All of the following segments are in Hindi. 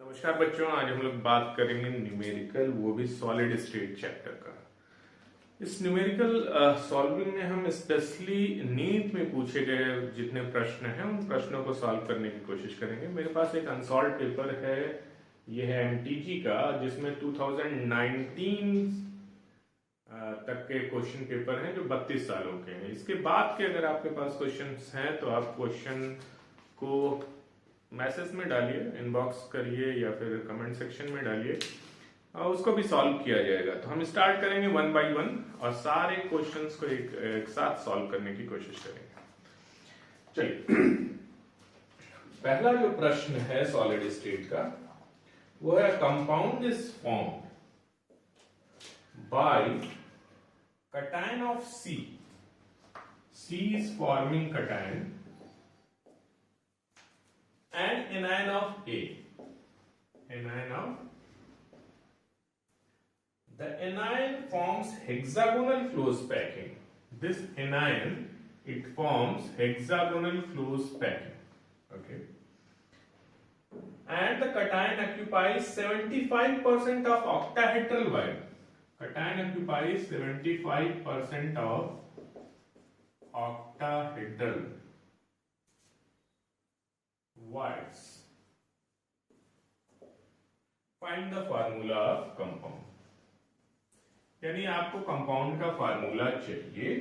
नमस्कार बच्चों, आज हम लोग बात करेंगे न्यूमेरिकल, वो भी सॉलिड स्टेट चैप्टर का। इस न्यूमेरिकल सॉल्विंग में हम स्पेशली नीट में पूछे गए जितने प्रश्न हैं उन प्रश्नों को सॉल्व करने की कोशिश करेंगे। मेरे पास एक अनसॉल्व पेपर है, ये है एमटीजी का, जिसमें 2019 तक के क्वेश्चन पेपर हैं जो 32 सालों के हैं। इसके बाद के अगर आपके पास क्वेश्चंस हैं तो आप क्वेश्चन को मैसेज में डालिए, इनबॉक्स करिए या फिर कमेंट सेक्शन में डालिए और उसको भी सॉल्व किया जाएगा। तो हम स्टार्ट करेंगे 1 बाय 1 और सारे क्वेश्चंस को एक साथ सॉल्व करने की कोशिश करेंगे। चलिए, पहला जो प्रश्न है सॉलिड स्टेट का वो है compound is formed by cation of C. C is forming cation and anion of A. Anion of the anion forms hexagonal close packing. This anion, it forms hexagonal close packing. Okay. And the cation occupies 75% of octahedral wire. Cation occupies 75% of octahedral wires. Find the formula of compound. यानी आपको कंपाउंड का फार्मूला चाहिए।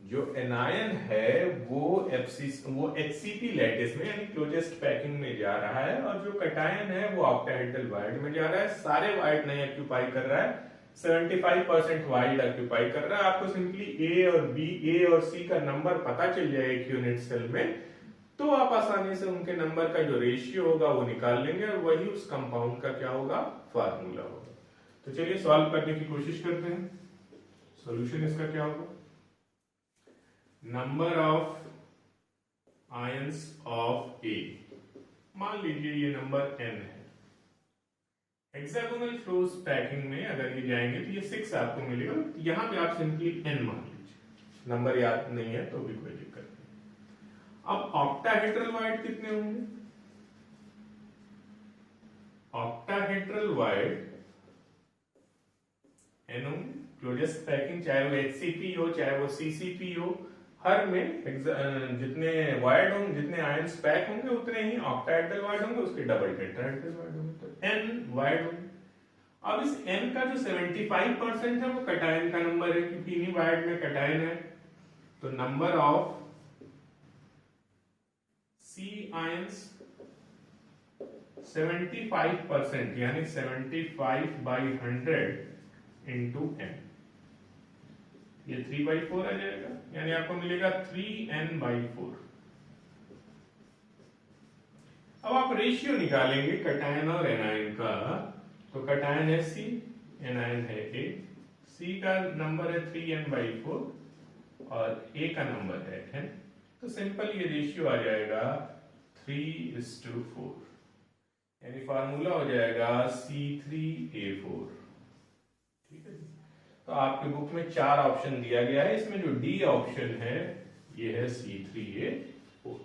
जो एनायन है वो HCP लैटिस में यानी क्लोजेस्ट पैकिंग में जा रहा है और जो कटायन है वो ऑक्टाहेड्रल वाइड में जा रहा है। सारे वाइड नहीं ऑक्यूपाई कर रहा है, 75% वाइड ऑक्यूपाई कर रहा है। आपको सिंपली ए और सी का नंबर पता चल जाए एक यूनिट सेल में, तो आप आसानी से उनके नंबर का जो रेशियो होगा वो निकाल लेंगे और वही उस कंपाउंड का क्या होगा, फार्मूला होगा। तो चलिए सॉल्व करने की कोशिश करते हैं। सॉल्यूशन इसका क्या होगा, नंबर ऑफ आयंस ऑफ ए, मान लीजिए ये नंबर n है। हेक्सागोनल क्लोज पैकिंग में अगर ये जाएंगे तो ये 6 आपको मिलेगा। यहां पे आप सिंपली n मान लीजिए, नंबर याद नहीं है तो भी कोई दिक्कत नहीं। अब ऑक्टाहेड्रल वाइड कितने होंगे, ऑक्टाहेड्रल वाइड n होंगे। क्लोजेस्ट पैकिंग चाहे वो HCP हो चाहे वो CCP हो, हर में जितने वाइड होंगे, जितने आयंस पैक होंगे उतने ही ऑक्टाहेड्रल वाइड होंगे, उसके डबल टेट्राहेड्रल वाइड होंगे, तो n वाइड होंगे। अब इस n का जो 75% है वो कटायन का नंबर है, क्योंकि इन्हीं वाइड में कटायन है। तो नंबर ऑफ C आयंस 75% यानी 75/100 इंटू n, ये 3/4 आ जाएगा, यानी आपको मिलेगा 3n/4। अब आप रेशियो निकालेंगे कटायन और एनायन का, तो कटायन है C, एनायन है A। C का नंबर है 3n/4 और A का नंबर है n, तो सिंपल ये रेशियो आ जाएगा 3:4, यानी फार्मूला हो जाएगा C3A4। ठीक है, तो आपके बुक में 4 ऑप्शन दिया गया है, इसमें जो डी ऑप्शन है ये है C3A4।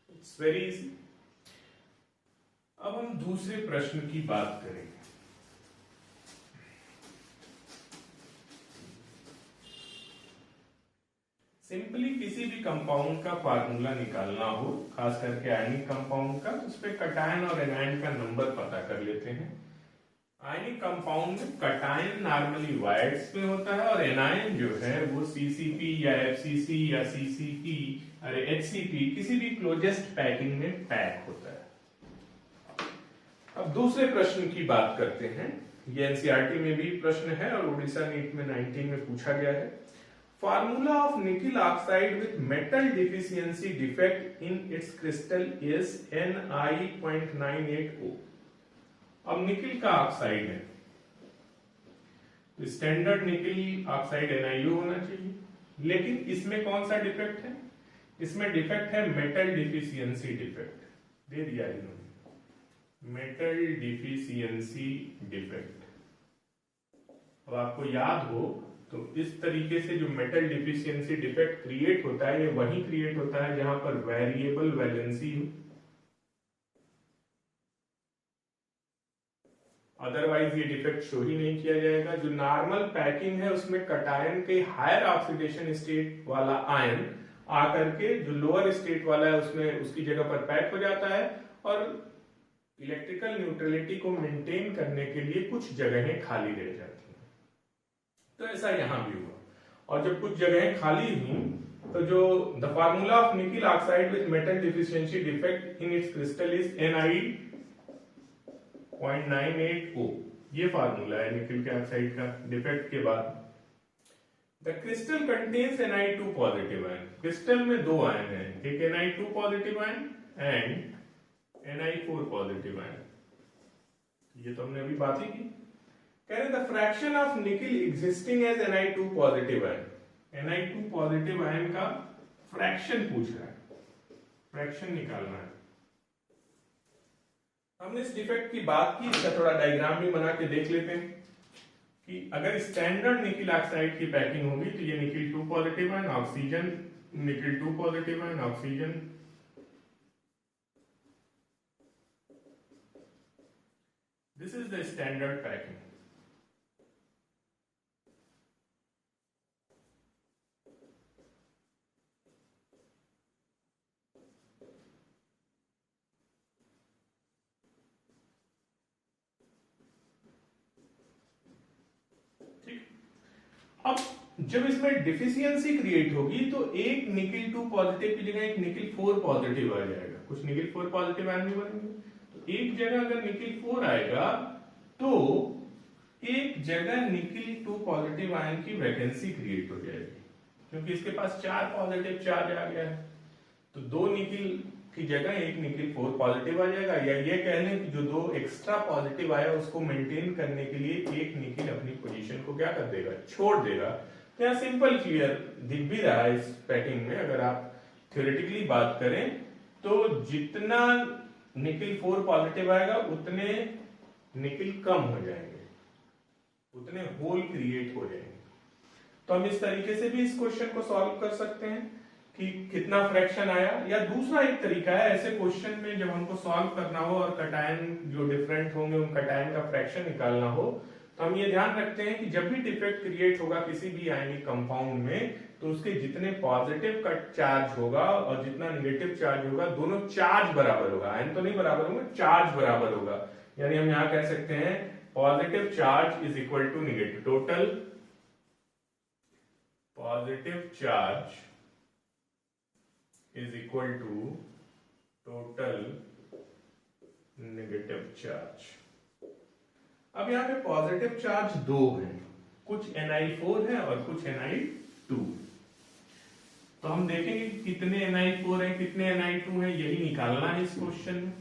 It's very easy. अब हम दूसरे प्रश्न की बात करेंगे। सिंपली किसी भी कंपाउंड का फार्मूला निकालना हो, खास करके आयनिक कंपाउंड का, तो उस पे कटायन और एनायन का नंबर पता कर लेते हैं। आयनिक कंपाउंड में कटायन नॉर्मली वाइड्स में होता है और एनायन जो है वो CCP या FCC या CCP अरे HCP किसी भी क्लोजेस्ट पैकिंग में पैक होता है। अब दूसरे प्रश्न की बात करते हैं। ये NCERT में भी प्रश्न है और उड़ीसा नीट में 19 में पूछा गया है। Formula of nickel oxide with metal deficiency defect in its crystal is Ni.98O। अब निकिल का ऑक्साइड है तो स्टैंडर्ड निकिल ऑक्साइड NiO होना चाहिए, लेकिन इसमें कौन सा डिफेक्ट है, इसमें डिफेक्ट है मेटल डिफिशियंसी डिफेक्ट, दे दिया इन्होंने, मेटल डिफिशियंसी डिफेक्ट। अब आपको याद हो तो इस तरीके से जो मेटल डिफिशियंसी डिफेक्ट क्रिएट होता है, ये वही क्रिएट होता है जहां पर वेरिएबल वैलेंसी हो। अदरवाइज ये डिफेक्ट शो ही नहीं किया जाएगा। जो नॉर्मल पैकिंग है उसमें कटायन के हायर ऑक्सीडेशन स्टेट वाला आयन आकर के जो लोअर स्टेट वाला है उसमें उसकी जगह पर पैक हो जाता है और इलेक्ट्रिकल न्यूट्रलिटी को मेंटेन करने के लिए कुछ जगहें खाली रह जाती हैं। तो ऐसा यहां भी हुआ, और जब कुछ जगहें खाली हुई तो जो the formula of nickel oxide with metal deficiency defect in its crystal is Ni 0.98O, ये फार्मूला है निकिल के ऑक्साइड का डिफेक्ट के बाद। The crystal contains Ni2 positive ion, crystal में दो आयन हैं, एक Ni2 positive ion and Ni4 positive ion, ये तो हमने अभी बात ही की। कह रहे the fraction of nickel existing as Ni2 positive ion, Ni2 positive ion का फ्रैक्शन पूछ रहा है, फ्रैक्शन निकालना है। हमने इस डिफेक्ट की बात की, इसका थोड़ा डायग्राम भी बना के देख लेते हैं कि अगर स्टैंडर्ड निकिल ऑक्साइड की पैकिंग होगी तो ये nickel 2 positive ion, oxygen, nickel 2 positive ion, oxygen, this is the standard packing. अब जब इसमें डिफिशियंसी क्रिएट होगी तो एक निकिल 2 पॉजिटिव की जगह एक निकिल 4 पॉजिटिव आ जाएगा, कुछ निकिल 4 पॉजिटिव आयन भी बनेंगे। तो एक जगह अगर निकिल 4 आएगा तो एक जगह निकिल 2 पॉजिटिव आयन की वैकेंसी क्रिएट हो जाएगी, क्योंकि इसके पास 4 पॉजिटिव चार्ज आ गया है। तो दो निकिल की जगह एक निकिल 4 पॉजिटिव आ जाएगा, या ये कह लें कि जो दो एक्स्ट्रा पॉजिटिव आया उसको मेंटेन करने के लिए एक निकिल अपनी पोजीशन को क्या कर देगा, छोड़ देगा। तो यहाँ सिंपल क्लियर दिख भी रहा है इस पैकिंग में। अगर आप थ्योरेटिकली बात करें तो जितना निकिल 4 पॉजिटिव आएगा उतने निकिल कम हो जाएंगे, उतने होल क्रिएट हो जाएंगे। तो हम इस तरीके से भी इस क्वेश्चन को सॉल्व कर सकते हैं कि कितना फ्रैक्शन आया। या दूसरा एक तरीका है, ऐसे क्वेश्चन में जब हमको सॉल्व करना हो और कटायन जो डिफरेंट होंगे उन कटायन का फ्रैक्शन निकालना हो, तो हम ये ध्यान रखते हैं कि जब भी डिफेक्ट क्रिएट होगा किसी भी आयनिक कंपाउंड में तो उसके जितने पॉजिटिव का चार्ज होगा और जितना निगेटिव चार्ज होगा दोनों चार्ज बराबर होगा, आयन तो नहीं बराबर होंगे, चार्ज बराबर होगा। यानी हम यहां कह सकते हैं positive charge is equal to negative, total positive charge is equal to total negative charge। अब यहां पे पॉजिटिव चार्ज दो हैं, कुछ Ni4 है और कुछ Ni2। तो हम देखेंगे कि कितने Ni4 है कितने Ni2 है, यही निकालना है इस क्वेश्चन में।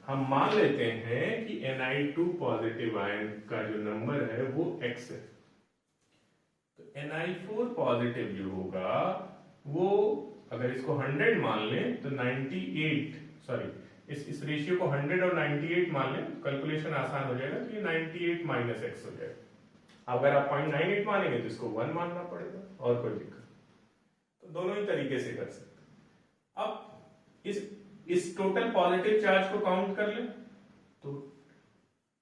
हम मान लेते हैं कि Ni2 पॉजिटिव आयन का जो नंबर है वो x है, तो Ni4 पॉजिटिव जो होगा वो अगर इसको 100 मान लें तो 98, सॉरी इस रेशियो को 100 और 98 मान लें, कैलकुलेशन आसान हो जाएगा। तो ये 98 माइनस एक्स हो जाएगा। अगर आप 0.98 मानेंगे तो इसको 1 मानना पड़ेगा, और कोई दिक्कत। तो दोनों ही तरीके से कर सकते हैं। अब इस टोटल पॉजिटिव चार्ज को काउंट कर लें तो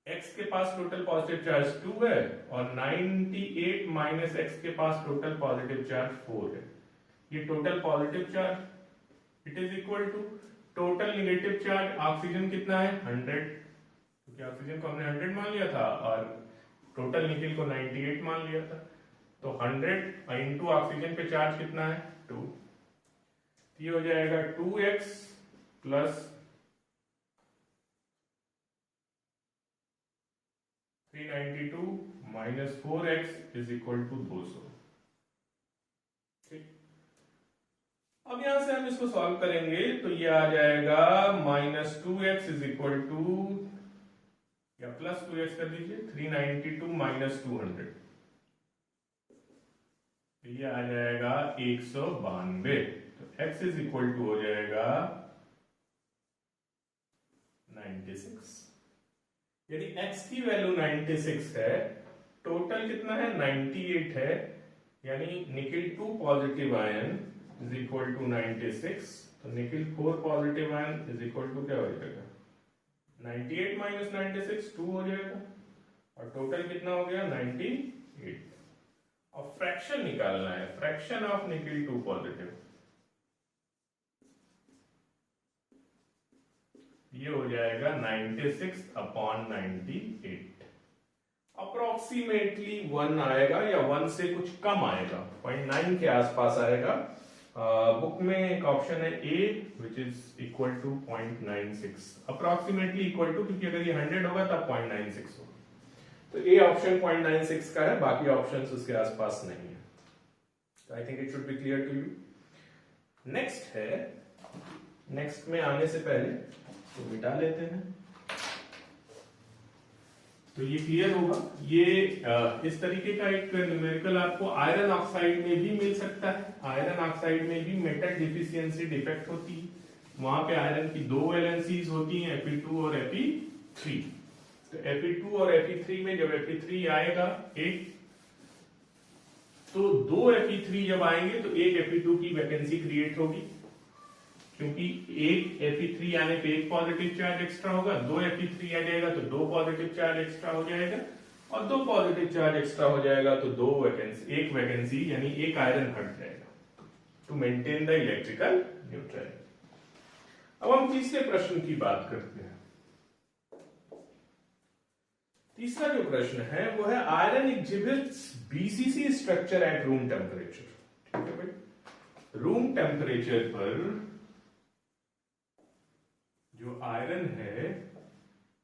x के पास टोटल पॉजिटिव चार्ज 2 है और 98 माइनस एक्स के पास टोटल पॉजिटिव चार्ज 4 है। ये total positive charge it is equal to total negative charge, oxygen कितना है 100, क्योंकि ऑक्सीजन को हमने 100 मान लिया था और टोटल निकिल को 98 मान लिया था। तो 100 इंटू ऑक्सीजन पे चार्ज कितना है 2, ये हो जाएगा 2x plus 392 minus 4x is equal to 200। ठीक, अब यहां से हम इसको सॉल्व करेंगे तो ये आ जाएगा -2x इज इक्वल टू, या प्लस 2x कर दीजिए, 392 माइनस 200, तो ये आ जाएगा 192। तो x इज इक्वल टू हो जाएगा 96, यानी x की वैल्यू 96 है, टोटल कितना है 98 है, यानी nickel 2 positive ion is equal to 96, तो nickel 4 positive ion is equal to क्या हो जाएगा 98 माइनस 96 2 हो जाएगा और टोटल कितना हो गया 98। और फ्रैक्शन निकालना है, फ्रैक्शन ऑफ निकल 2 पॉजिटिव, ये हो जाएगा 96 अपॉन 98, अप्रोक्सीमेटली 1 आएगा या 1 से कुछ कम आएगा, 0.9 के आसपास आएगा। बुक में एक ऑप्शन है a which is equal to 0.96, approximately equal to, क्योंकि अगर ये 100 होगा तब 0.96 होगा, तो ए ऑप्शन 0.96 का है, बाकी ऑप्शंस उसके आसपास नहीं है। तो I think it should be clear to you. Next है, नेक्स्ट में आने से पहले तो मिटा लेते हैं, तो ये क्लियर होगा। ये इस तरीके का एक न्यूमेरिकल आपको आयरन ऑक्साइड में भी मिल सकता है। आयरन ऑक्साइड में भी मेटल डिफिशियंसी डिफेक्ट होती है, वहां पे आयरन की 2 वैलेंसीज होती हैं, Fe2 और Fe3। तो Fe2 और Fe3 में जब Fe3 आएगा एक, तो 2 Fe3 जब आएंगे तो एक Fe2 की वैकेंसी क्रिएट होगी, क्योंकि एक Fe3 आने पे एक पॉजिटिव चार्ज एक्स्ट्रा होगा, 2 Fe3 आ जाएगा तो 2 पॉजिटिव चार्ज एक्स्ट्रा हो जाएगा, और 2 पॉजिटिव चार्ज एक्स्ट्रा हो जाएगा तो एक वैकेंसी यानी एक आयरन हट जाएगा to maintain the electrical neutrality. अब हम तीसरे प्रश्न की बात करते हैं। तीसरा जो प्रश्न है वो है iron exhibits BCC structure eight room temperature. ठीक है भाई, रूम टेम्परेचर पर जो आयरन है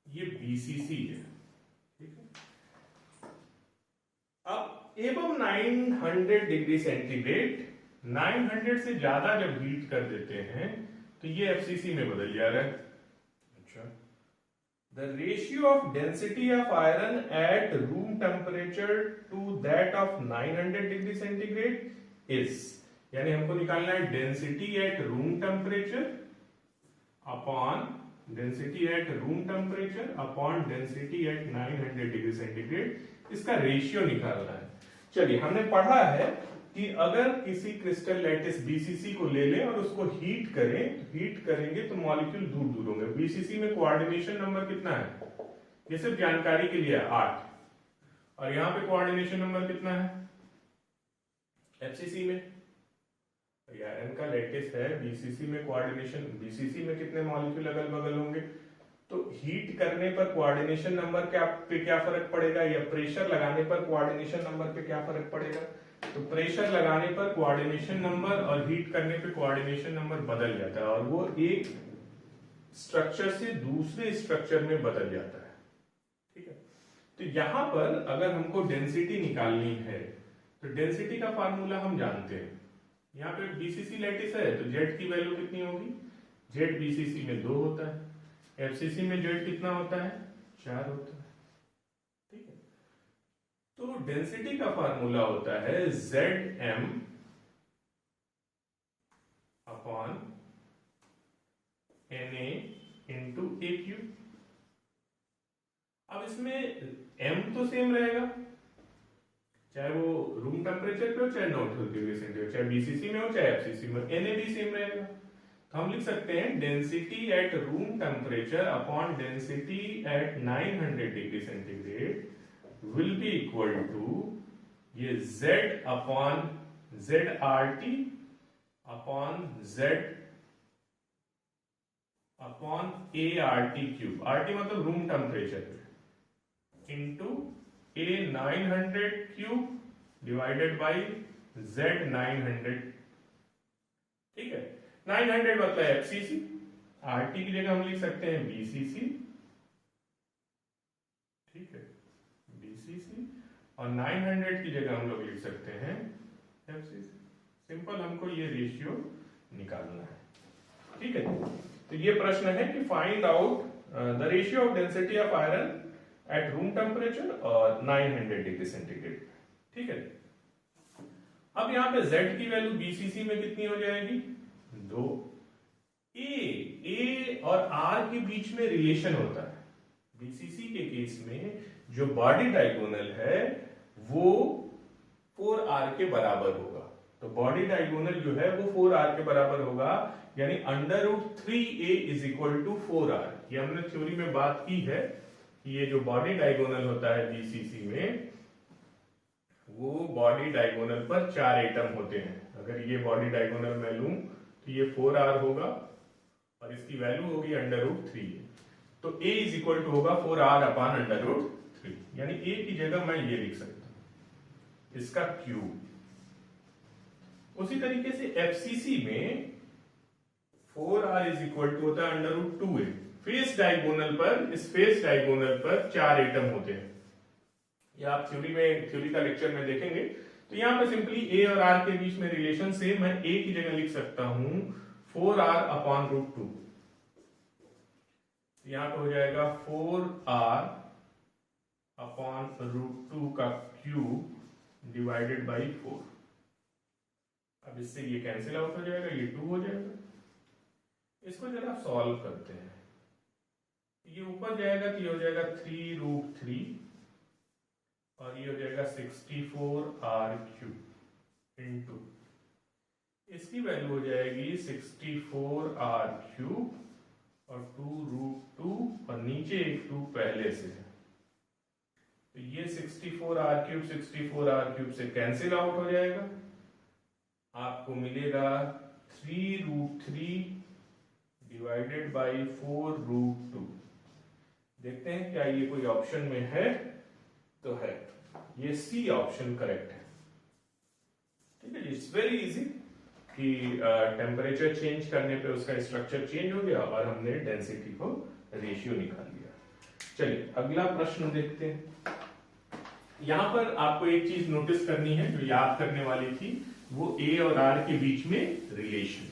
ये BCC है, ठीक है। अब एबव 900 डिग्री सेंटीग्रेड, 900 से ज्यादा जब हीट कर देते हैं तो ये FCC में बदल जा रहा है। अच्छा, the ratio of density of iron at room temperature to that of 900 degree centigrade is, यानी हमको निकालना है density at room temperature upon density at room temperature upon density at 900 degree centigrade, इसका रेशियो निकालना है। चलिए, हमने पढ़ा है कि अगर किसी क्रिस्टल लैटिस BCC को ले लें और उसको हीट करें, हीट करेंगे तो मॉलिक्यूल दूर दूर होंगे। BCC में कोऑर्डिनेशन नंबर कितना है, ये सिर्फ जानकारी के लिए है 8, और यहां पे कोऑर्डिनेशन नंबर कितना है FCC में, आयरन का लैटिस है, BCC में कोऑर्डिनेशन, BCC में कितने मॉलिक्यूल अगल बगल होंगे, तो हीट करने पर कोऑर्डिनेशन नंबर पे क्या फर्क पड़ेगा, या प्रेशर लगाने पर कोऑर्डिनेशन नंबर पे क्या फर्क पड़ेगा। तो प्रेशर लगाने पर कोऑर्डिनेशन नंबर और हीट करने पे कोऑर्डिनेशन नंबर बदल जाता है, और वो एक स्ट्रक्चर से दूसरे स्ट्रक्चर में बदल जाता है। ठीक है, तो यहां पर अगर हमको डेंसिटी निकालनी है तो डेंसिटी का फार्मूला हम जानते हैं। यहाँ पे BCC लैटिस है तो Z की वैल्यू कितनी होगी, Z BCC में 2 होता है, FCC में Z कितना होता है 4 होता है। ठीक है, तो डेंसिटी का फार्मूला होता है Zm upon Na into AQ। अब इसमें M तो सेम रहेगा, चाहे वो रूम टेम्परेचर पे हो चाहे 900 डिग्री सेंटीग्रेड, चाहे BCC में हो चाहे FCC में, Na भी सेम रहेगा। तो हम लिख सकते हैं density at room temperature upon density at 900 degree centigrade will be equal to ये Z upon ZRT upon Z upon ART cube, RT मतलब रूम टेम्परेचर पे, into A900 cube divided by Z900। ठीक है, 900 मतलब FCC, RT की जगह हम लिख सकते हैं BCC। ठीक है, BCC, और 900 की जगह हम लोग लिख सकते हैं FCC। सिंपल, हमको ये रेशियो निकालना है। ठीक है, तो ये प्रश्न है कि find out the ratio of density of iron at room temperature और 900 डिग्री सेंटीग्रेड। ठीक है, अब यहां पे Z की वैल्यू BCC में कितनी हो जाएगी 2। A और R के बीच में रिलेशन होता है। BCC के केस में जो बॉडी डायगोनल है वो 4R के बराबर होगा। तो बॉडी डायगोनल जो है वो 4r के बराबर होगा, यानी √3a is equal to 4r। ये हमने थ्योरी में बात की है कि ये जो बॉडी डायगोनल होता है बीसीसी में, वो बॉडी डायगोनल पर 4 एटम होते हैं। अगर ये बॉडी डायगोनल मैं लूं तो ये 4r होगा और इसकी वैल्यू होगी √3। तो a इज इक्वल टू होगा 4r अपान √3, यानी a की जगह मैं ये लिख सकता हूं, इसका क्यूब। उसी तरीके से एफसीसी में 4r इज इक्वल टू होता है √2a। फेस डायगोनल पर, इस फेस डायगोनल पर 4 एटम होते हैं, ये आप थ्योरी का लेक्चर में देखेंगे। तो यहां पर सिंपली a और r के बीच में रिलेशन से मैं a की जगह लिख सकता हूं 4r अपान √2। यहां पर हो जाएगा 4r अपान √2 का क्यूब डिवाइडेड बाई 4। अब इससे ये कैंसिल आउट हो जाएगा, ये 2 हो जाएगा। इसको जरा सॉल्व करते हैं, ये ऊपर जाएगा तो ये हो जाएगा 3√3 और ये हो जाएगा 64r³ इनटू, इसकी वैल्यू हो जाएगी 64r³ और 2√2 और नीचे एक 2 पहले से है, तो ये 64r³ से कैंसिल आउट हो जाएगा। आपको मिलेगा 3√3 डिवाइडेड बाई 4√2। देखते हैं क्या ये कोई ऑप्शन में है, तो है, ये सी ऑप्शन करेक्ट है। ठीक है, इट्स वेरी इजी कि टेम्परेचर चेंज करने पे उसका स्ट्रक्चर चेंज हो गया और हमने डेंसिटी को रेशियो निकाल लिया। चलिए अगला प्रश्न देखते हैं। यहां पर आपको एक चीज नोटिस करनी है जो याद करने वाली थी, वो a और r के बीच में रिलेशन।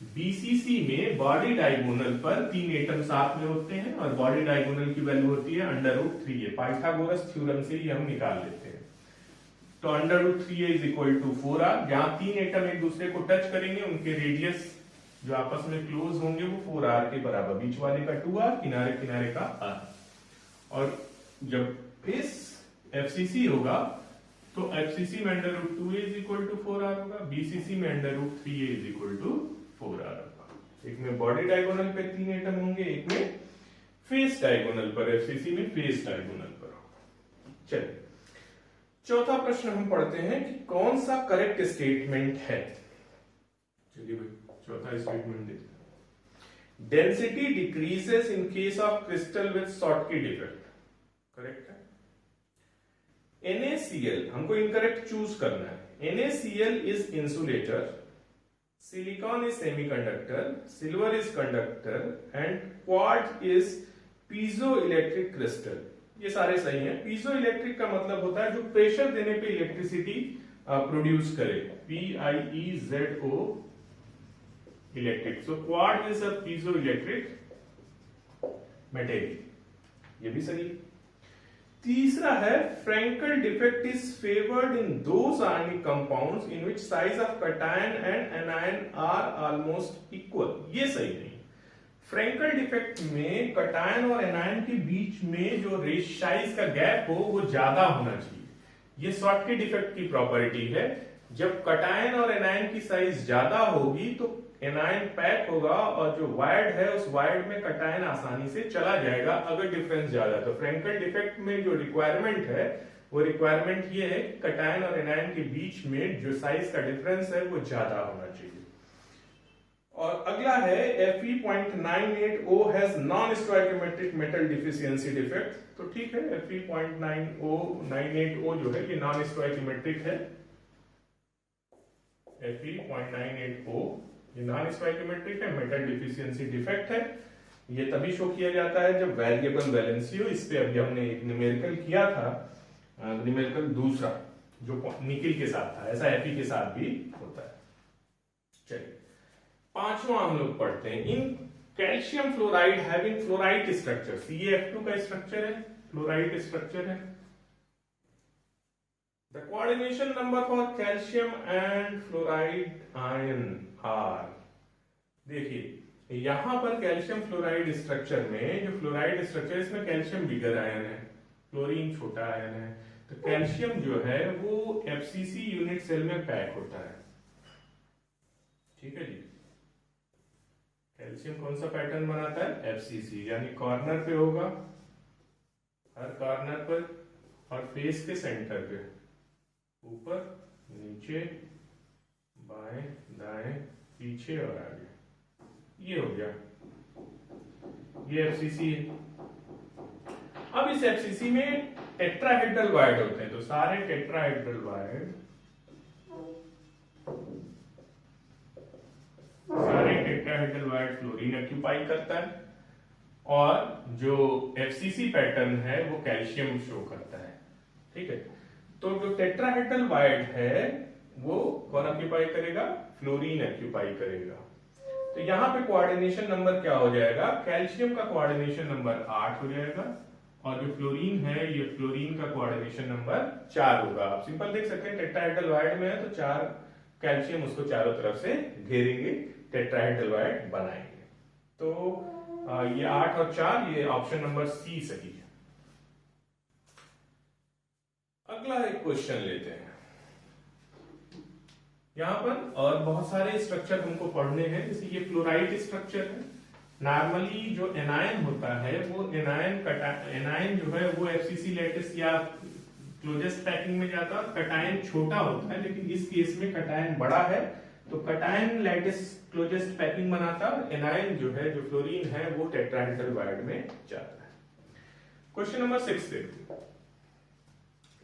बीसीसी में बॉडी डायगोनल पर 3 एटम साथ में होते हैं और बॉडी डायगोनल की वैल्यू होती है √3a। पाइथागोरस थ्योरम से ही हम निकाल लेते हैं। तो √3a is equal to 4r। जहां 3 एटम एक दूसरे को टच करेंगे उनके रेडियस जो आपस में क्लोज होंगे वो 4r के बराबर, बीच वाले का 2r, किनारे किनारे का r। और जब इस एफसीसी होगा तो एफसीसी में √2a is equal to 4r होगा, बीसीसी में √3a is equal to 4r होगा। एक में बॉडी डायगोनल पे 3 एटम होंगे, एक में फेस डायगोनल पर, एफसीसी में फेस डायगोनल पर होगा। चलिए चौथा प्रश्न हम पढ़ते हैं कि कौन सा करेक्ट स्टेटमेंट है। चलिए भाई चौथा स्टेटमेंट देखते हैं। Density decreases in case of crystal with Schottky defect, correct है। NaCl हमको इनकरेक्ट चूज करना है। NaCl is insulator, silicon is semiconductor, silver is conductor and quartz is piezo electric crystal. ये सारे सही हैं। पीजो इलेक्ट्रिक का मतलब होता है जो प्रेशर देने पे इलेक्ट्रिसिटी प्रोड्यूस करे, PIEZO electric. So quartz is a piezo electric material, ये भी सही है। तीसरा है Frenkel defect is favoured in those ionic compounds in which size of cation and anion are almost equal, ये सही नहीं। फ्रैंकल डिफेक्ट में कैटायन और एनायन के बीच में जो साइज का गैप हो वो ज्यादा होना चाहिए। ये शॉर्टकी डिफेक्ट की प्रॉपर्टी है। जब कैटायन और एनायन की साइज ज्यादा होगी तो एनायन पैक होगा और जो वायर्ड है उस वायर्ड में कैटायन आसानी से चला जाएगा अगर डिफरेंस ज्यादा। तो फ्रैंकल डिफेक्ट में जो रिक्वायरमेंट है वो रिक्वायरमेंट ये है कि कैटायन और एनायन के बीच में जो साइज का डिफरेंस है वो ज्यादा होना चाहिए। और अगला है Fe.98O has non stoichiometric metal deficiency defect. तो ठीक है, Fe.98O जो है ये नॉन स्टोइकोमेट्रिक है। Fe.98O ये नॉन स्टोइकोमेट्रिक है, मेटल डिफिशियंसी डिफेक्ट है। ये तभी शो किया जाता है जब वेरिएबल वैलेंसी हो। इस पे अभी हमने एक न्यूमेरिकल किया था, न्यूमेरिकल दूसरा जो निकिल के साथ था, ऐसा Fe के साथ भी होता है। चलिए पांचवा हम लोग पढ़ते हैं। In calcium fluoride having fluoride structure, CaF2 का स्ट्रक्चर है, फ्लोराइड स्ट्रक्चर है। The coordination number for calcium and fluoride ion are, देखिए यहां पर कैल्शियम फ्लोराइड स्ट्रक्चर में जो फ्लोराइड स्ट्रक्चर इसमें कैल्शियम बिगर आयन है, क्लोरीन छोटा आयन है। तो कैल्शियम जो है वो FCC यूनिट सेल में पैक होता है। ठीक है जी। कैल्शियम कौन सा पैटर्न बनाता है? एफसीसी, यानी कॉर्नर पे होगा, हर कॉर्नर पर, और फेस के सेंटर पे, ऊपर नीचे बाएं दाएं पीछे और आगे, ये हो गया, ये एफसीसी है। अब इस एफसीसी में टेट्राहेड्रल वायर्ड होते हैं, तो सारे टेट्राहेड्रल वायर्ड, फ्लोरीन ऑक्यूपाई करता है, और जो एफसीसी पैटर्न है वो कैल्शियम शो करता है। ठीक है, तो जो टेट्राहेड्रल वायर्ड है वो कौन ऑक्यूपाई करेगा? फ्लोरीन ऑक्यूपाई करेगा। तो यहां पे कोऑर्डिनेशन नंबर क्या हो जाएगा? कैल्शियम का कोऑर्डिनेशन नंबर 8 हो जाएगा, और जो फ्लोरीन है ये फ्लोरीन का कोऑर्डिनेशन नंबर 4 होगा। आप सिंपल देख सकते हैं, टेट्राहेड्रल वायर्ड में है तो 4 कैल्शियम उसको चारों तरफ से घेरेंगे, टेट्राहेड्रल वायर्ड बनाएंगे। तो ये 8 और 4, ये ऑप्शन नंबर सी सही है। अगला एक क्वेश्चन लेते हैं। यहां पर और बहुत सारे स्ट्रक्चर हमको पढ़ने हैं, जैसे ये फ्लोराइड स्ट्रक्चर है। नॉर्मली जो एनायन होता है वो एनायन जो है वो एफसीसी लैटिस या क्लोजेस्ट पैकिंग में जाता है, कटायन छोटा होता है, लेकिन इस केस में कटायन बड़ा है, तो कटायन लैटिस क्लोजेस्ट पैकिंग बनाता है। एनायन जो है, जो फ्लोरीन है, वो टेट्राहेड्रल वायर्ड में जाता है। क्वेश्चन नंबर 6 देखते हैं।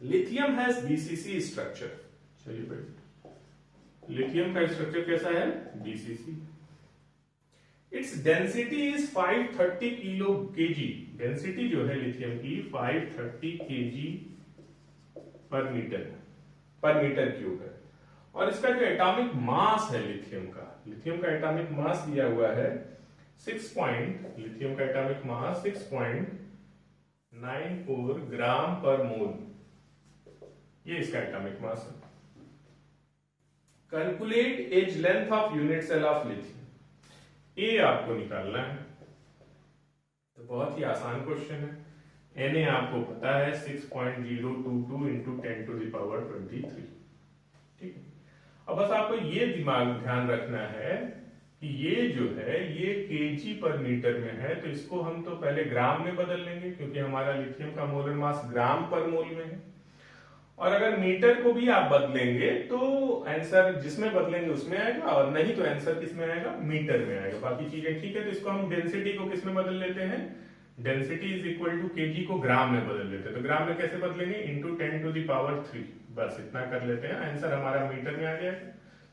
Lithium has BCC structure. चलिए बेटा, लिथियम का स्ट्रक्चर कैसा है? BCC. Its density is 530 kilo KG. Density जो है लिथियम की 530 केजी पर मीटर क्यूब है। और इसका जो एटॉमिक मास है लिथियम का एटॉमिक मास दिया हुआ है 6.94 ग्राम पर मोल, ये इसका एटॉमिक मास है। Calculate edge length of unit cell of lithium. A आपको निकालना है, तो बहुत ही आसान क्वेश्चन है। Na आपको पता है 6.022 इंटू 10 टू द पावर 23। ठीक है, अब बस आपको ये दिमाग ध्यान रखना है कि ये जो है ये केजी पर मीटर में है, तो इसको हम तो पहले ग्राम में बदल लेंगे, क्योंकि हमारा लिथियम का मोलर मास ग्राम पर मोल में है। और अगर मीटर को भी आप बदलेंगे तो आंसर जिसमें बदलेंगे उसमें आएगा, और नहीं तो आंसर किसमें आएगा? मीटर में आएगा। बाकी चीजें ठीक है, तो इसको हम डेंसिटी को किसमें बदल लेते हैं? Density is equal to kg को ग्राम में बदल लेते हैं। तो ग्राम में कैसे बदलेंगे? इंटू 10 टू द पावर 3, बस इतना कर लेते हैं, आंसर हमारा मीटर में आ जाएगा।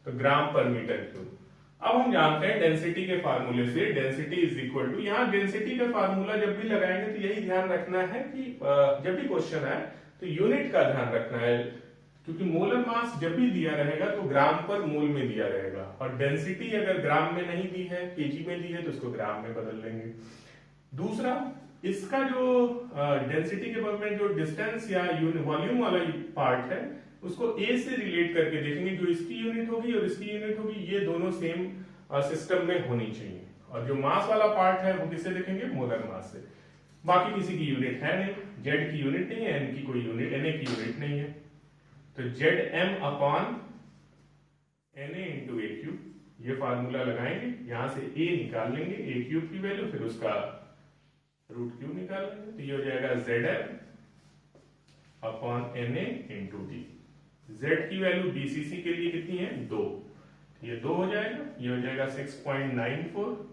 तो ग्राम पर मीटर क्यूब। अब हम जानते हैं डेंसिटी के फार्मूले से, डेंसिटी इज इक्वल टू, यहाँ डेंसिटी का फार्मूला जब भी लगाएंगे तो यही ध्यान रखना है कि जब भी क्वेश्चन आए तो यूनिट का ध्यान रखना है, क्योंकि मोलर मास जब भी दिया रहेगा तो ग्राम पर मोल में दिया रहेगा, और डेंसिटी अगर ग्राम में नहीं दी है, केजी में दी है, तो इसको ग्राम में बदल लेंगे। दूसरा, इसका जो डेंसिटी के बाद में जो डिस्टेंस या वॉल्यूम वाला पार्ट है उसको ए से रिलेट करके देखेंगे, जो इसकी यूनिट होगी और इसकी यूनिट होगी, ये दोनों सेम सिस्टम में होनी चाहिए। और जो मास वाला पार्ट है वो किससे देखेंगे? मोलर मास से। बाकी किसी की यूनिट है नहीं, जेड की यूनिट नहीं है, एन की कोई यूनिट, एनए की यूनिट नहीं है, तो Z M upon NA into a cube, ये फार्मूला लगाएंगे, यहां से ए निकाल लेंगे, ए क्यूब की वैल्यू, फिर उसका रूट क्यूब निकाल लेंगे, तो ये हो जाएगा Z M upon NA into D. Z की वैल्यू बीसीसी के लिए कितनी है? 2, ये 2 हो जाएगा, ये हो जाएगा 6.94,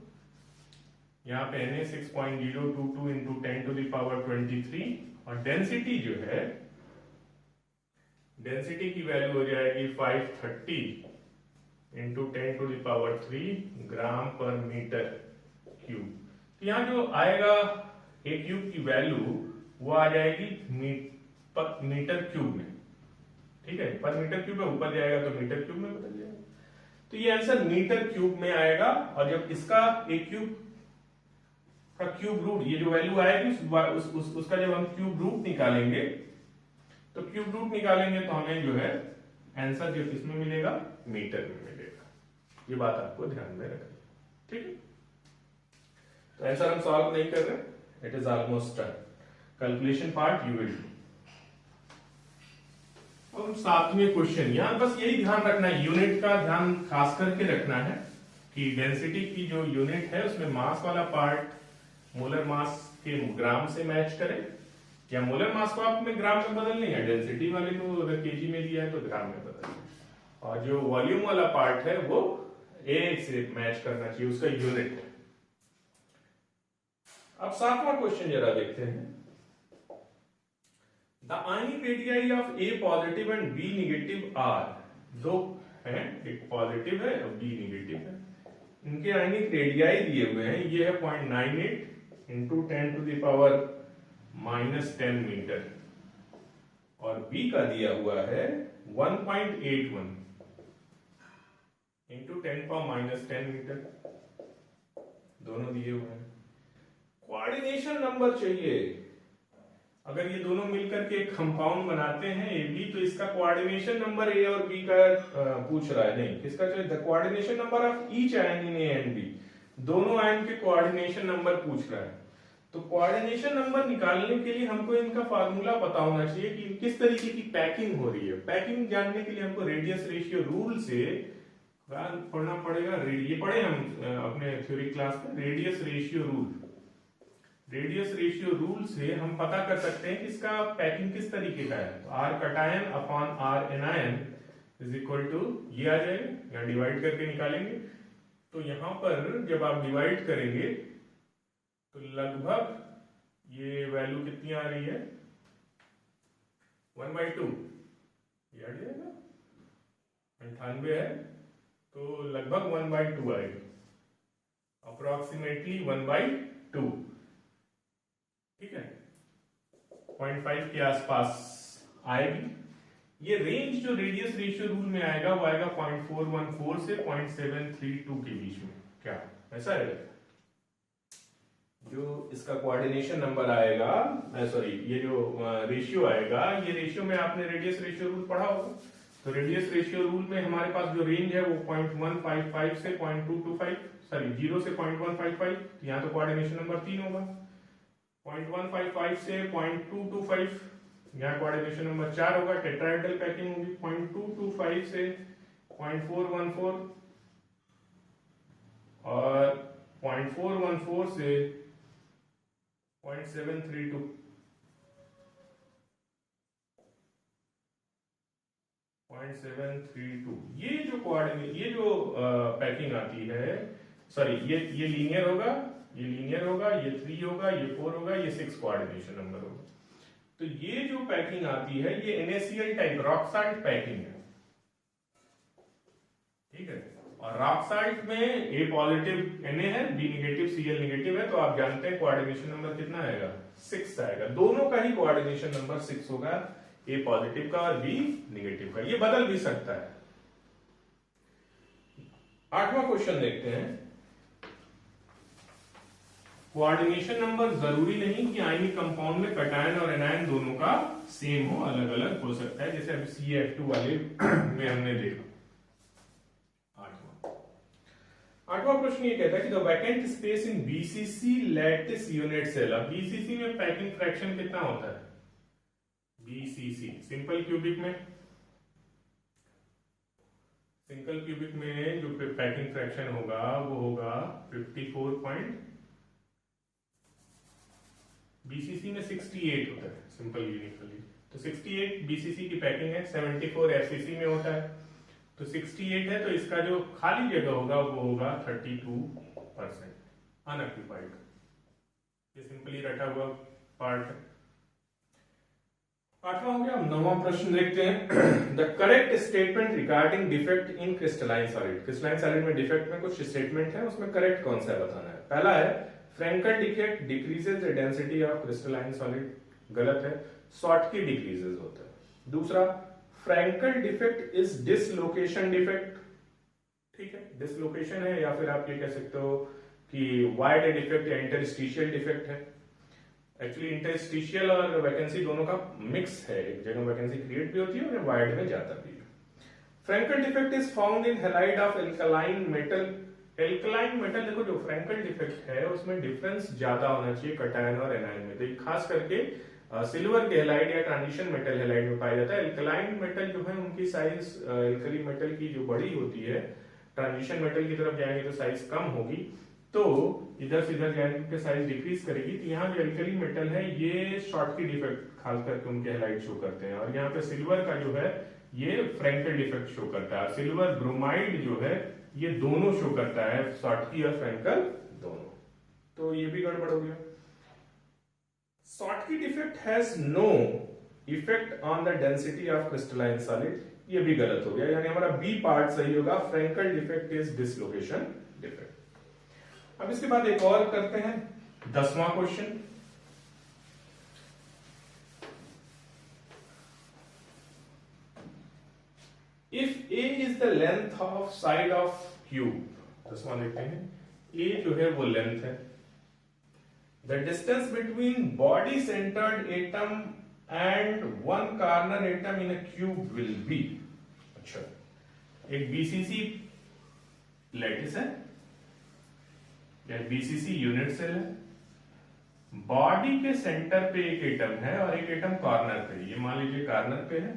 यहाँ पे Na 6.022 into 10 to the power 23, और डेंसिटी जो है, डेंसिटी की वैल्यू हो जाएगी 530 इंटू 10 टू द पावर 3 ग्राम पर मीटर क्यूब। तो यहाँ जो आएगा ए क्यूब की वैल्यू वो आ जाएगी मीटर क्यूब में। ठीक है, पर मीटर क्यूब में ऊपर जाएगा तो मीटर क्यूब में बदल जाएगा, तो ये आंसर मीटर क्यूब में आएगा। और जब इसका ए क्यूब का क्यूब रूट, ये जो वैल्यू आएगी उसका जब हम क्यूब रूट निकालेंगे, तो क्यूब रूट निकालेंगे तो हमें जो है आंसर जो किसमें मिलेगा? मीटर में मिलेगा। ये बात आपको ध्यान में रखनी, ठीक है। तो आंसर हम सॉल्व नहीं कर रहे, it is almost done. Calculation part you will do. अब 7वें क्वेश्चन, यहाँ बस यही ध्यान रखना है, यूनिट का ध्यान खास करके रखना है कि डेंसिटी की जो यूनिट है उसमें मास वाला पार्ट मोलर मास के ग्राम से मैच करे, या मोलर मास को आपने ग्राम में बदल नहीं है, डेंसिटी वाले को अगर केजी में दिया है तो ग्राम में बदल, और जो वॉल्यूम वाला पार्ट है वो ए से मैच करना चाहिए, उसका यूनिट है। अब 7वां क्वेश्चन जरा देखते हैं। The ionic radii of A positive and B negative are, दो हैं, एक पॉजिटिव है और बी नेगेटिव है, इनके आयनिक रेडियाई दिए हुए हैं, ये है 0.98 into 10 to the power -10 metre, और बी का दिया हुआ है 1.81 इंटू 10 पावर -10 मीटर, दोनों दिए हुए हैं। कोऑर्डिनेशन नंबर चाहिए, अगर ये दोनों मिलकर के एक कंपाउंड बनाते हैं ए बी, तो इसका कोऑर्डिनेशन नंबर ए और बी का पूछ रहा है, नहीं, किसका चाहिए, the coordination number of each ion in A and B, दोनों आयन के कोऑर्डिनेशन नंबर पूछ रहा है। तो कोऑर्डिनेशन नंबर निकालने के लिए हमको इनका फार्मूला पता होना चाहिए कि किस तरीके की पैकिंग हो रही है। पैकिंग जानने के लिए हमको रेडियस रेशियो रूल से पढ़ना पड़ेगा, ये पढ़े हम अपने थ्योरी क्लास में, radius ratio rule, radius ratio rule से हम पता कर सकते हैं कि इसका पैकिंग किस तरीके का है। तो r cation upon r anion is equal to ये आ जाएगा, यहाँ डिवाइड करके निकालेंगे, तो यहां पर जब आप डिवाइड करेंगे तो लगभग ये वैल्यू कितनी आ रही है, 1/2, ये आ जाएगा 98 है, तो लगभग 1/2 आएगी, अप्रोक्सीमेटली 1/2, ठीक है, 0.5 के आसपास आएगी। ये रेंज जो रेडियस रेशियो रूल में आएगा वो आएगा 0.414 से 0.732 के बीच में, क्या ऐसा है? जो इसका कोऑर्डिनेशन नंबर आएगा, सॉरी ये जो रेशियो आएगा, ये रेशियो में आपने रेडियस रेशियो रूल पढ़ा होगा, तो रेडियस रेशियो रूल में हमारे पास जो रेंज है वो 0.155 से 0.225, सॉरी 0 से 0.155, यहाँ तो कोऑर्डिनेशन नंबर 3 होगा, 0.155 से 0.225, यहाँ कोऑर्डिनेशन नंबर 4 होगा, टेट्राहेड्रल पैकिंग होगी, 0.225 से 0.414 और 0.414 से 0.732, ये जो कोऑर्डिनेट, ये जो पैकिंग आती है, सॉरी ये लीनियर होगा, ये लीनियर होगा, ये 3 होगा, ये 4 होगा, ये 6 कोऑर्डिनेशन नंबर होगा। तो ये जो पैकिंग आती है ये NaCl type rock salt packing है, ठीक है, और रॉक साल्ट में A पॉजिटिव Na है, B नेगेटिव Cl नेगेटिव है, तो आप जानते हैं कोऑर्डिनेशन नंबर कितना आएगा, 6 आएगा, दोनों का ही कोऑर्डिनेशन नंबर 6 होगा, A पॉजिटिव का और B नेगेटिव का, ये बदल भी सकता है। 8वां क्वेश्चन देखते हैं। कोऑर्डिनेशन नंबर जरूरी नहीं कि आयनिक कंपाउंड में कटायन और एनायन दोनों का सेम हो, अलग अलग हो सकता है, जैसे अभी CF2 वाले में हमने देखा। 8वां प्रश्न ये कहता है कि the vacant space in BCC lattice unit cell, अब BCC में पैकिंग फ्रैक्शन कितना होता है, BCC सिंपल क्यूबिक में, सिंगल क्यूबिक में जो पैकिंग फ्रैक्शन होगा वो होगा 54. BCC में 68 होता है सिंपल यूनिफॉर्मली, तो 68 BCC की पैकिंग है, 74 FCC में होता है, तो 68 है, तो इसका जो खाली जगह होगा वो होगा 32% अनऑक्यूपाइड, ये सिंपली रटा हुआ पार्ट है। 8वां हो गया। 9वां प्रश्न देखते हैं। The correct statement regarding defect in crystalline solid, crystalline solid में डिफेक्ट में कुछ स्टेटमेंट है, उसमें करेक्ट कौन सा है बताना है। पहला है Frenkel defect decreases the density of crystalline solid, गलत है, शॉर्टकी डिक्रीजेस होता है। दूसरा Frenkel defect is dislocation defect, ठीक है, डिसलोकेशन है, या फिर आप ये कह सकते हो कि वाइड डिफेक्ट या इंटरस्टिशियल डिफेक्ट है। एक्चुअली इंटरस्टिशियल और वैकेंसी दोनों का मिक्स है, एक जगह वैकेंसी क्रिएट भी होती है और वाइड में जाता भी है। Frenkel defect is found in halide of alkaline metal, alkaline metal, देखो जो फ्रैंकल डिफेक्ट है उसमें डिफरेंस ज्यादा होना चाहिए कटायन और एनायन में, तो खास करके सिल्वर के हैलाइड या ट्रांजिशन मेटल हैलाइड में पाया जाता है। एल्कलाइन मेटल जो है उनकी साइज एल्कली मेटल की जो बड़ी होती है, ट्रांजिशन मेटल की तरफ जाएंगे तो साइज कम होगी, तो इधर से इधर जाएंगे उनके साइज डिक्रीज करेगी। तो यहाँ जो एल्कली मेटल है ये शॉर्टकी डिफेक्ट खास करके उनके हैलाइड शो करते हैं, और यहाँ पे सिल्वर का जो है ये फ्रैंकल डिफेक्ट शो करता है। सिल्वर ब्रोमाइड जो है ये दोनों शो करता है, शॉर्टकी और फ्रैंकल दोनों। तो ये भी गड़बड़ हो गया। Schottky defect has no effect on the density of crystalline solid, ये भी गलत हो गया, यानी हमारा बी पार्ट सही होगा, Frenkel defect is dislocation defect. अब इसके बाद एक और करते हैं 10वां question. If a is the length of side of cube, 10वां देखते हैं, ए जो है वो लेंथ है, the distance between body centered atom and one corner atom in a cube will be, अच्छा एक BCC लैटिस है या BCC यूनिट सेल है, बॉडी के सेंटर पे एक एटम है और एक एटम कॉर्नर पे, ये मान लीजिए कॉर्नर पे है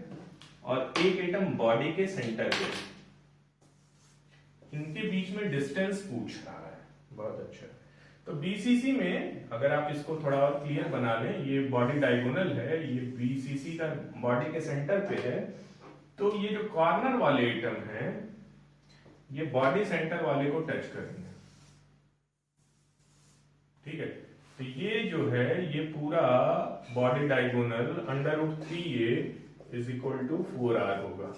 और एक एटम बॉडी के सेंटर पे, इनके बीच में डिस्टेंस पूछ रहा है। बहुत अच्छा। तो बीसीसी में अगर आप इसको थोड़ा और क्लियर बना लें, ये बॉडी डायगोनल है, ये बीसीसी का बॉडी के सेंटर पे है, तो ये जो कॉर्नर वाले एटम हैं ये बॉडी सेंटर वाले को टच करेंगे, ठीक है। तो ये जो है ये पूरा body diagonal √3a is equal to 4r होगा।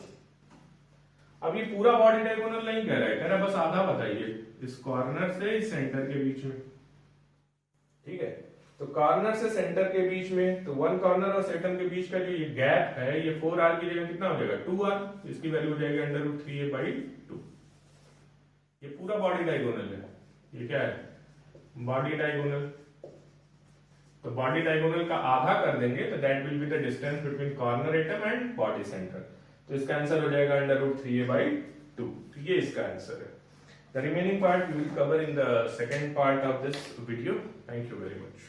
अब ये पूरा बॉडी डायगोनल नहीं कह रहा है, कह रहा है बस आधा बताइए इस कॉर्नर से इस सेंटर के बीच में, ठीक है। तो कॉर्नर से सेंटर के बीच में, तो वन कॉर्नर और सेंटर के बीच का जो ये गैप है ये 4r की जगह कितना हो जाएगा 2r, इसकी वैल्यू हो जाएगी √3a/2। ये पूरा बॉडी डायगोनल है, ये क्या है बॉडी डायगोनल। तो बॉडी डायगोनल का आधा कर देंगे तो that will be the distance between corner atom and body centre, तो इसका आंसर हो जाएगा √3a/2। तो ये इसका आंसर है। The remaining part we will cover in the second part of this video. Thank you very much.